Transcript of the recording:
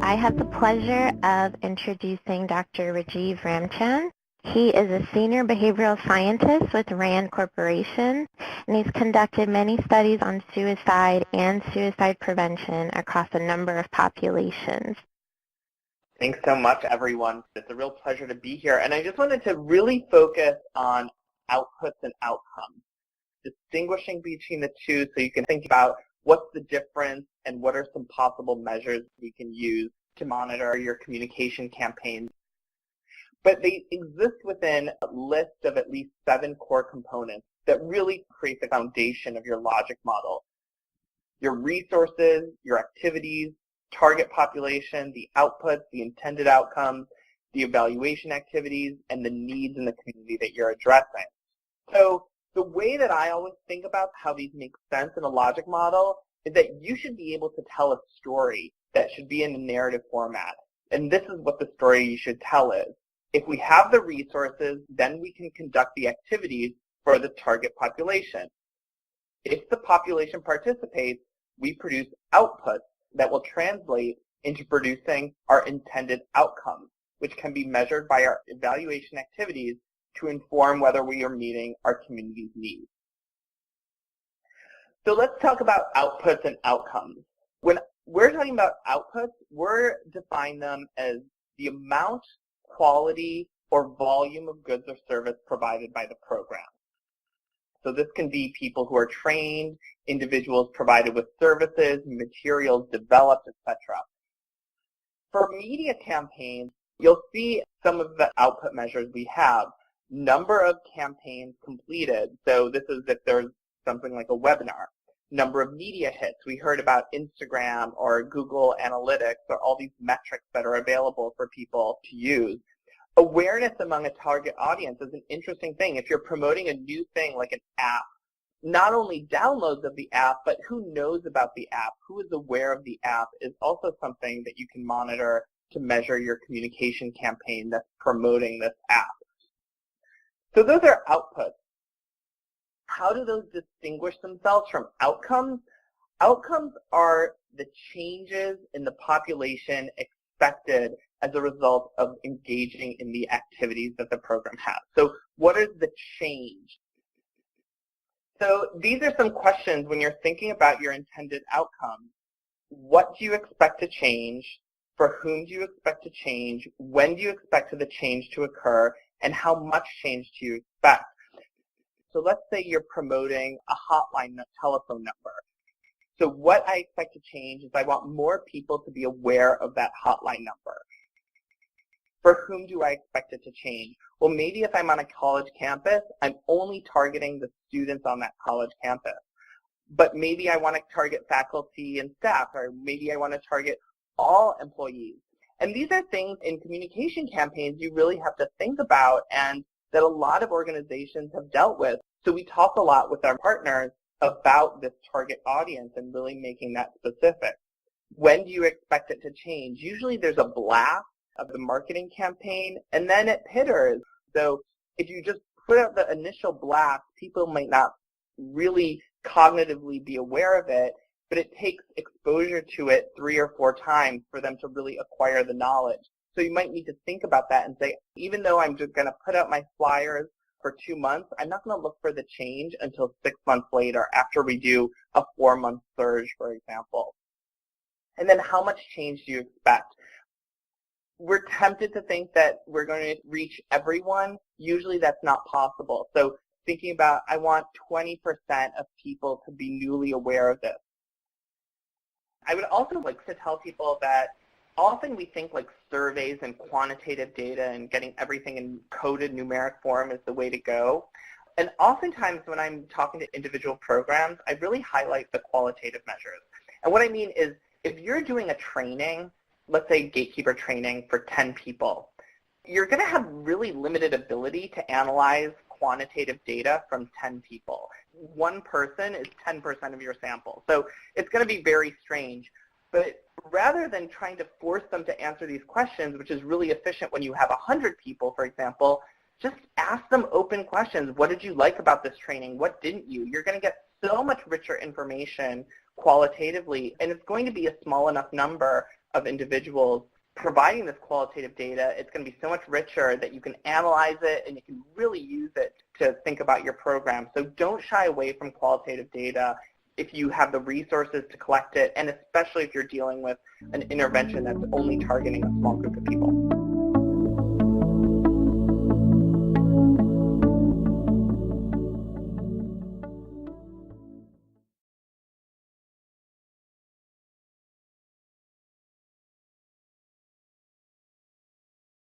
I have the pleasure of introducing Dr. Rajiv Ramchan. He is a senior behavioral scientist with RAND Corporation, and he's conducted many studies on suicide and suicide prevention across a number of populations. Thanks so much, everyone. It's a real pleasure to be here. And I just wanted to really focus on outputs and outcomes, distinguishing between the two so you can think about what's the difference and what are some possible measures we can use to monitor your communication campaigns. But they exist within a list of at least 7 core components that really create the foundation of your logic model. Your resources, your activities, target population, the outputs, the intended outcomes, the evaluation activities, and the needs in the community that you're addressing. So the way that I always think about how these make sense in a logic model is that you should be able to tell a story that should be in a narrative format. And this is what the story you should tell is. If we have the resources, then we can conduct the activities for the target population. If the population participates, we produce outputs that will translate into producing our intended outcomes, which can be measured by our evaluation activities to inform whether we are meeting our community's needs. So let's talk about outputs and outcomes. When we're talking about outputs, we're defining them as the amount, quality, or volume of goods or service provided by the program. So this can be people who are trained, individuals provided with services, materials developed, etc. For media campaigns, you'll see some of the output measures we have. Number of campaigns completed. So this is if there's something like a webinar. Number of media hits. We heard about Instagram or Google Analytics or all these metrics that are available for people to use. Awareness among a target audience is an interesting thing. If you're promoting a new thing like an app, not only downloads of the app, but who knows about the app, who is aware of the app is also something that you can monitor to measure your communication campaign that's promoting this app. So those are outputs. How do those distinguish themselves from outcomes? Outcomes are the changes in the population expected as a result of engaging in the activities that the program has. So what is the change? So these are some questions when you're thinking about your intended outcome. What do you expect to change? For whom do you expect to change? When do you expect the change to occur? And how much change do you expect? So let's say you're promoting a hotline telephone number. So what I expect to change is I want more people to be aware of that hotline number. For whom do I expect it to change? Well, maybe if I'm on a college campus, I'm only targeting the students on that college campus. But maybe I want to target faculty and staff, or maybe I want to target all employees. And these are things in communication campaigns you really have to think about and that a lot of organizations have dealt with. So we talk a lot with our partners about this target audience and really making that specific. When do you expect it to change? Usually there's a blast of the marketing campaign, and then it pitters. So if you just put out the initial blast, people might not really cognitively be aware of it, but it takes exposure to it 3 or 4 times for them to really acquire the knowledge. So you might need to think about that and say, even though I'm just going to put out my flyers for 2 months, I'm not going to look for the change until 6 months later after we do a 4-month surge, for example. And then how much change do you expect? We're tempted to think that we're going to reach everyone. Usually that's not possible. So thinking about, I want 20% of people to be newly aware of this. I would also like to tell people that often we think like surveys and quantitative data and getting everything in coded numeric form is the way to go. And oftentimes when I'm talking to individual programs, I really highlight the qualitative measures. And what I mean is if you're doing a training, let's say gatekeeper training for 10 people, you're going to have really limited ability to analyze quantitative data from 10 people. One person is 10% of your sample. So it's going to be very strange. But rather than trying to force them to answer these questions, which is really efficient when you have 100 people, for example, just ask them open questions. What did you like about this training? What didn't you? You're going to get so much richer information qualitatively, and it's going to be a small enough number of individuals providing this qualitative data, it's going to be so much richer that you can analyze it and you can really use it to think about your program. So don't shy away from qualitative data if you have the resources to collect it, and especially if you're dealing with an intervention that's only targeting a small group of people.